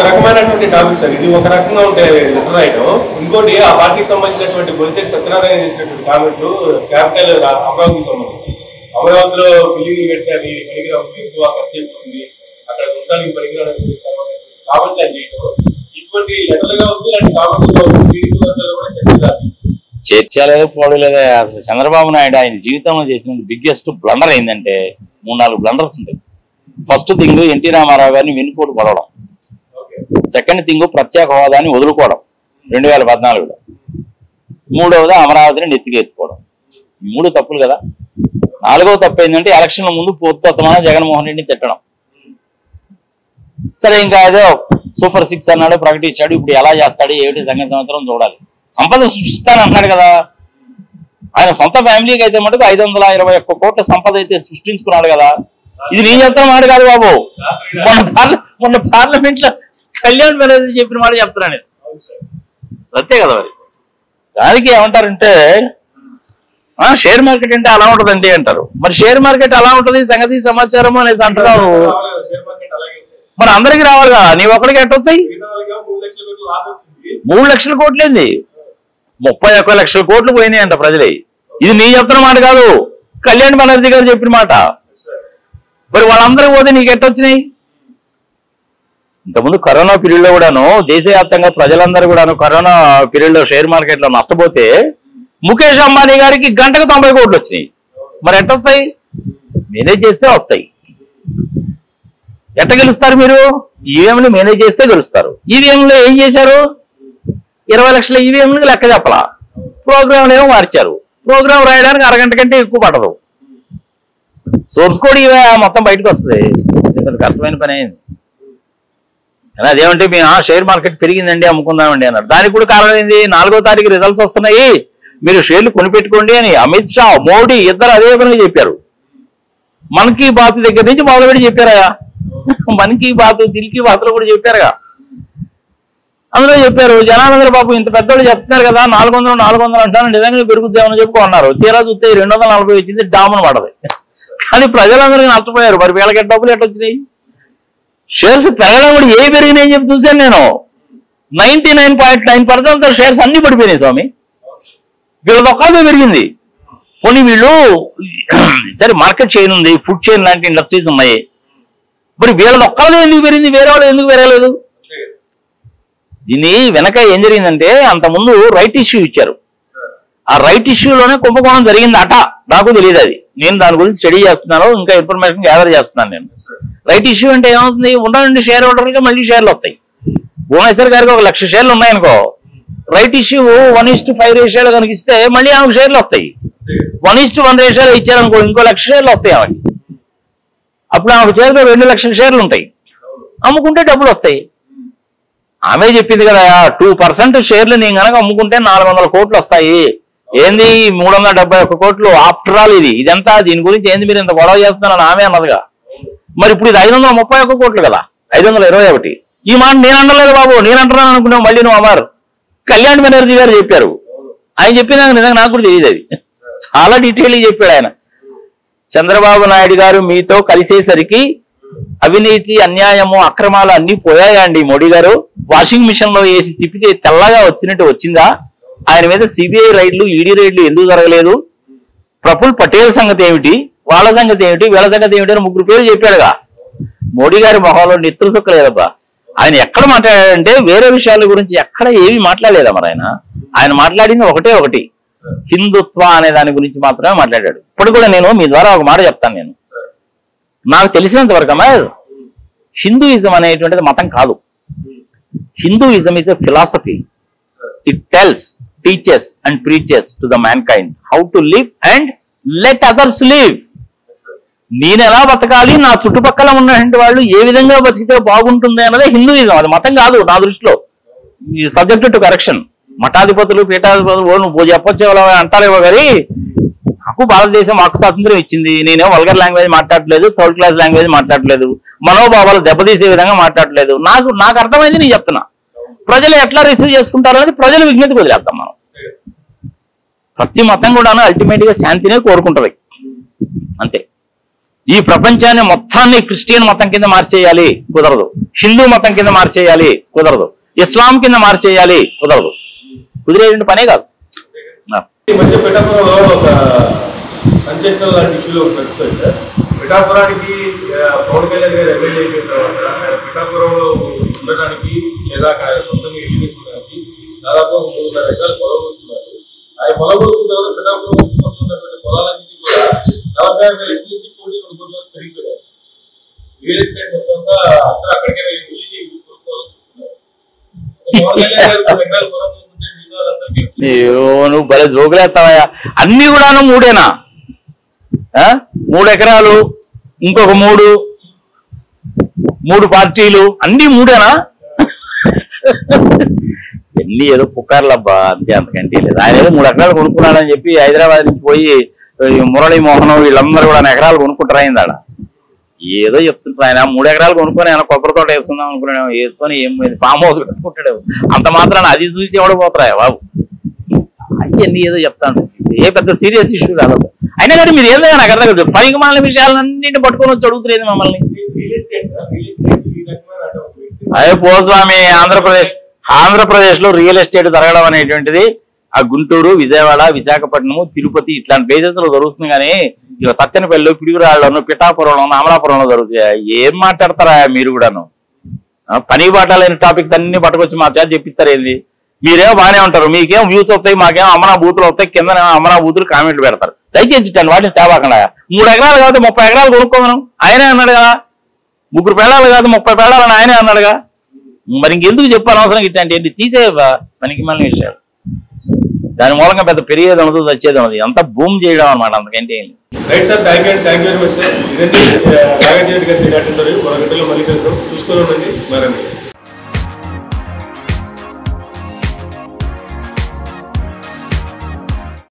రకమైనటువంటి topic sir. ఇది ఒక రకంగా ఉంటే లెటర్ రాయడం. ఇంకోటి ఆ పార్టీకి సంబంధించినటువంటి బొలిశెట్టి సత్యనారాయణ చేసినటువంటి కామెంట్లు క్యాపిటల్ అమరావతికి సంబంధించి, అమరావతిలో బిల్డింగ్ పెట్టి అది పనికిరావు, ఎక్కువ ఖర్చు అయిపోతుంది, అక్కడ ఉండడానికి పనికిరాని కామెంట్లు అని చేయడం, ఇటువంటి లెటర్లుగా ఉంది. ఇలాంటి కామెంట్లు టీడీపీ వర్గాలు కూడా చర్చించాలి. చర్చలేదు, పోవలేదు. అసలు చంద్రబాబు నాయుడు ఆయన జీవితంలో చేసిన బిగ్గెస్ట్ బ్లండర్ ఏంటంటే 3-4 బ్లండర్స్ ఉంటాయి. ఫస్ట్ థింగ్ ఎన్టీ రామారావు గారిని వెనుకోడు పడవడం. సెకండ్ థింగ్ ప్రత్యేక హోదాని వదులుకోవడం 2014లో. మూడవది అమరావతిని నెత్తికెత్తుకోవడం. ఈ 3 తప్పులు కదా. 4వ తప్పు ఏంటంటే ఎలక్షన్ల ముందు పూర్తోత్తమైన జగన్మోహన్ రెడ్డిని తిట్టడం. సరే, ఇంకా ఏదో సూపర్ 6 అన్నాడు, ప్రకటించాడు. ఇప్పుడు ఎలా చేస్తాడు ఏమిటి సంగతి సంవత్సరం చూడాలి. సంపద సృష్టిస్తానంటున్నాడు కదా. ఆయన సొంత ఫ్యామిలీకి అయితే మటుకు 521 కోట్ల సంపద అయితే సృష్టించుకున్నాడు కదా. ఇది నేను చెప్తున్న మాట కాదు బాబు. మొన్న పార్లమెంట్ లో కళ్యాణ్ బెనర్జీ చెప్పిన మాట చెప్తున్నాను. అంతే కదా. మరి దానికి ఏమంటారంటే షేర్ మార్కెట్ అంటే అలా ఉంటదండి అంటారు. మరి షేర్ మార్కెట్ అలా ఉంటది సంగతి సమాచారం అనేసి అంటున్నారు. మరి అందరికి రావాలి కదా, నీ ఒక్కడికి ఎట్టొస్తాయి? 3 లక్షల కోట్లేంది, 31 లక్షల కోట్లు పోయినాయంట ప్రజలే. ఇది నీ చెప్తున్న మాట కాదు, కళ్యాణ్ బెనర్జీ గారు చెప్పిన మాట. మరి వాళ్ళందరూ పోతే నీకు ఎట్టొచ్చినాయి? ఇంతకుముందు కరోనా పీరియడ్ లో కూడాను దేశవ్యాప్తంగా ప్రజలందరూ కూడాను కరోనా పీరియడ్ లో షేర్ మార్కెట్ లో నష్టపోతే ముఖేష్ అంబానీ గారికి గంటకు 90 కోట్లు వచ్చినాయి. మరి ఎట్టొస్తాయి? మేనేజ్ చేస్తే వస్తాయి. ఎట్ట గెలుస్తారు మీరు? ఈవీఎంలు మేనేజ్ చేస్తే గెలుస్తారు. ఈవీఎంలో ఏం చేశారు? 20 లక్షల ఈవీఎంలకు లెక్క చెప్పలా, ప్రోగ్రాంలు ఏమో మార్చారు. ప్రోగ్రాం రాయడానికి అరగంట కంటే ఎక్కువ పడదు. సోర్స్ కోడ్ ఇవే మొత్తం బయటకు వస్తుంది. కష్టమైన పని అయింది. అదేమంటే మేము షేర్ మార్కెట్ పెరిగిందండి అమ్ముకుందామండి అన్నారు. దానికి కూడా కారణం ఏంది? 4వ తారీఖు రిజల్ట్స్ వస్తున్నాయి, మీరు షేర్లు కొనిపెట్టుకోండి అని అమిత్ షా, మోడీ ఇద్దరు అదే పని చెప్పారు. మన్ కీ బాత్ దగ్గర నుంచి మొదలుపెట్టి చెప్పారా? మన్ కీ బాత్, దిల్ కీ బాత్లో కూడా చెప్పారుగా. అందులో చెప్పారు జనాలందరూ పాపం ఇంత పెద్దోళ్ళు చెప్తున్నారు కదా 400 అంటాను, నిజంగా పెరుగుద్దామని చెప్పి అన్నారు. తీరా చూస్తే 240 వచ్చింది, డామును పడదు. కానీ ప్రజలందరికీ నష్టపోయారు. మరి వీళ్ళకి డబ్బులు ఎట్టొచ్చినాయి? షేర్స్ పెరగడం కూడా ఏ పెరిగినాయని చెప్పి చూశాను నేను. 99.9% షేర్స్ అన్ని పడిపోయినాయి స్వామి. వీళ్ళది ఒక్కడే పెరిగింది. పోనీ వీళ్ళు సరే మార్కెట్ చైన్ ఉంది, ఫుడ్ చైన్ లాంటి ఇండస్ట్రీస్ ఉన్నాయి. మరి వీళ్ళది ఒక్కదే ఎందుకు పెరిగింది, వేరే వాళ్ళు ఎందుకు పెరగలేదు? దీని వెనక ఏం జరిగిందంటే అంతకుముందు రైట్ ఇష్యూ ఇచ్చారు. ఆ రైట్ ఇష్యూలోనే కుంభకోణం జరిగింది అట. నాకు తెలియదు, అది నేను దాని గురించి స్టడీ చేస్తున్నాను, ఇంకా ఇన్ఫర్మేషన్ గ్యాదర్ చేస్తున్నాను. నేను రైట్ ఇష్యూ అంటే ఏమవుతుంది? ఉన్నటువంటి షేర్ హోల్డర్గా మళ్ళీ షేర్లు వస్తాయి. భువనేశ్వర్ గారికి 1 లక్ష షేర్లు ఉన్నాయనుకో, రైట్ ఇష్యూ 1:5 రేషియోలో కనుక ఇస్తే మళ్ళీ ఆమెకు షేర్లు వస్తాయి. 1:1 రేషియోలో ఇచ్చారనుకో, ఇంకో 1 లక్ష షేర్లు వస్తాయి ఆమెకి. అప్పుడు ఆమెకు చేతిలో 2 లక్షల షేర్లు ఉంటాయి. అమ్ముకుంటే డబ్బులు వస్తాయి. ఆమె చెప్పింది కదా 2% షేర్లు నేను కనుక అమ్ముకుంటే 400 కోట్లు వస్తాయి. ఏంది 371 కోట్లు? ఆఫ్టర్ ఆల్ ఇదంతా దీని గురించి ఏంది మీరు ఇంత గొడవ చేస్తున్నారని ఆమె అన్నదిగా. మరి ఇప్పుడు ఇది 531 కోట్లు కదా, 521. ఈ మాట నేను అనలేదు బాబు, నేను అంటున్నాను అనుకున్నావు మళ్ళీ నువ్వు అమ్మారు. కళ్యాణ్ బెనర్జీ గారు చెప్పారు. ఆయన చెప్పినా నిజంగా నాకు కూడా తెలియదు. అది చాలా డీటెయిల్గా చెప్పాడు ఆయన. చంద్రబాబు నాయుడు గారు మీతో కలిసేసరికి అవినీతి, అన్యాయము, అక్రమాలు అన్ని పోయాయండి. మోడీ గారు వాషింగ్ మిషన్ లో వేసి తిప్పితే తెల్లగా వచ్చినట్టు వచ్చిందా? ఆయన మీద సిబిఐ రైడ్లు, ఈడీ రైడ్లు ఎందుకు జరగలేదు? ప్రఫుల్ పటేల్ సంగతి ఏమిటి, వాళ్ళ సంగతి ఏమిటి, వీళ్ళ సంగతి ఏమిటి అని 3 పేర్లు చెప్పాడుగా. మోడీ గారి మొహంలో నెత్తులు సొక్కలేదబ్బా. ఆయన ఎక్కడ మాట్లాడాడంటే వేరే విషయాల గురించి ఎక్కడ ఏమీ మాట్లాడలేదా. మరి ఆయన మాట్లాడింది ఒకటి, హిందుత్వ అనే దాని గురించి మాత్రమే మాట్లాడాడు. ఇప్పుడు కూడా నేను మీ ద్వారా ఒక మాట చెప్తాను. నేను నాకు తెలిసినంత వరకు అమ్మా, హిందూయిజం అనేటువంటిది మతం కాదు. Hinduism is a philosophy. It tells, teaches and preaches to the man kind how to live and let others live. నేను ఎలా బతకాలి, నా చుట్టుపక్కల ఉన్నటువంటి వాళ్ళు ఏ విధంగా బతికితే బాగుంటుంది అన్నదే హిందూయిజం. అది మతం కాదు నా దృష్టిలో. Subject to correction. మఠాధిపతులు, పీఠాధిపతులు నువ్వు చెప్పొచ్చే అంటారేమో కానీ నాకు భారతదేశం మాకు స్వాతంత్రం ఇచ్చింది. నేనేమో వల్గర్ లాంగ్వేజ్ మాట్లాడలేదు, 3rd క్లాస్ లాంగ్వేజ్ మాట్లాడలేదు, మనోభావాలు దెబ్బతీసే విధంగా మాట్లాడలేదు. నాకు అర్థమైంది, నేను చెప్తున్నా. ప్రజలు ఎట్లా రిసీవ్ చేసుకుంటారో అనేది ప్రజల విజ్ఞతకు వదిలేస్తాం మనం. ప్రతి మతం కూడా అల్టిమేట్ గా శాంతినే కోరుకుంటది, అంతే. ఈ ప్రపంచాన్ని మొత్తాన్ని క్రిస్టియన్ మతం కింద మార్చేయాలి, కుదరదు. హిందూ మతం కింద మార్చేయాలి, కుదరదు. ఇస్లాం కింద మార్చేయాలి, కుదరదు. కుదిరేటువంటి పనే కాదు. ఈ మధ్య పిఠాపురంలో ఒక సంచేతన లాంటి ఇష్యూలో నడుస్తుంది సార్. పిఠాపురానికి పవన్ కళ్యాణ్ గారు ఎమ్మెల్యే అయిన తర్వాత ఆయన పిఠాపురంలో ఉండడానికి లేదా సొంతంగా ఇల్లు పెట్టుకోవడానికి దాదాపు 3.5 ఎకరాలు పొలగొడుతున్నారు. ఆయన పొలగొడుతున్న తర్వాత పిఠాపురం ఉన్నటువంటి పొలాలన్నింటి కూడా 40,000 నుంచి 1,200 కోట్ల పెరిగిపోయారు. రియల్ ఎస్టేట్ మొత్తంగా అందరూ అక్కడికే వెళ్ళి కొనుక్కోవాలనుకుంటున్నారు. పవన్ కళ్యాణ్ గారు 3 ఎకరాలు పొలం నువ్వు భలే జోకులేస్తావా? అన్ని కూడాను 3ఏనా? 3 ఎకరాలు, ఇంకొక 3 పార్టీలు, అన్ని 3ఏనా? ఎన్ని ఏదో పుకార్లబ్బా, అంతే, అంతకంటే లేదు. ఆయన ఏదో 3 ఎకరాలు కొనుక్కున్నాడని చెప్పి హైదరాబాద్ నుంచి పోయి మురళీ మోహన్ వీళ్ళందరూ కూడా ఎకరాలు కొనుక్కుంటారా అయిందాడ. ఏదో చెప్తుంటారు ఆయన. 3 ఎకరాలు కొనుక్కొని ఆయన కొబ్బరి తోట వేసుకుందాం అనుకున్నాడు. వేసుకొని ఏం ఫామ్ హౌస్ కట్టుకుంటాడు. అంత మాత్రాన అది చూసి ఎవడు పోతారా బాబు? అవన్నీ ఏదో చెప్తాను. ఏ పెద్ద సీరియస్ ఇష్యూ కాదు. అయినా కానీ మీరు ఏదో నాకు అర్థం కాదు. పనికి మాలిన విషయాలన్నింటినీ పట్టుకొని వచ్చి అడుగుతులేదు మమ్మల్ని. అదే పోస్వామి, ఆంధ్రప్రదేశ్ లో రియల్ ఎస్టేట్ జరగడం అనేటువంటిది ఆ గుంటూరు, విజయవాడ, విశాఖపట్నము, తిరుపతి ఇట్లాంటి ప్లేసెస్ లో జరుగుతుంది. కానీ ఇక సత్తెనపల్లిలో, పిడుగురాళ్ళలోను, పిఠాపురంలోను, అమలాపురంలో జరుగుతాయి. ఏం మాట్లాడతారా మీరు కూడాను? పని బాటాలైన టాపిక్స్ అన్ని పట్టుకొచ్చి మా చేత చెప్పిస్తారు. ఏంది మీరేమో బాగానే ఉంటారు, మీకేం వ్యూస్ వస్తాయి, మాకేమో అమరా బూతులు వస్తాయి, కింద అమరా బూతులు కామెంట్లు పెడతారు. దయచేసి వాటిని తేవాకుండా 3 ఎకరాలు కాదు 30 ఎకరాలు కొనుక్కోమనం ఆయనే అన్నాడు కదా. 3 పేళాలు కాదు 30 పేళాలని ఆయనే అన్నాడుగా. మరి ఇంకెందుకు చెప్పాలి అవసరం? ఇట్లాంటి తీసేవా పనికి మళ్ళీ విషయాలు. దాని మూలంగా పెద్ద పెరిగేది ఉండదు, వచ్చేది ఉండదు. అంతా భూమి చేయడం అనమాట, అంతకంటే ఏం లేదు. Right sir, thank you very much sir. ఇదండి నాగార్జున రెడ్డి గారి మరో గంటలో మళ్ళీ కలుద్దాం. చూస్తూనే ఉండండి.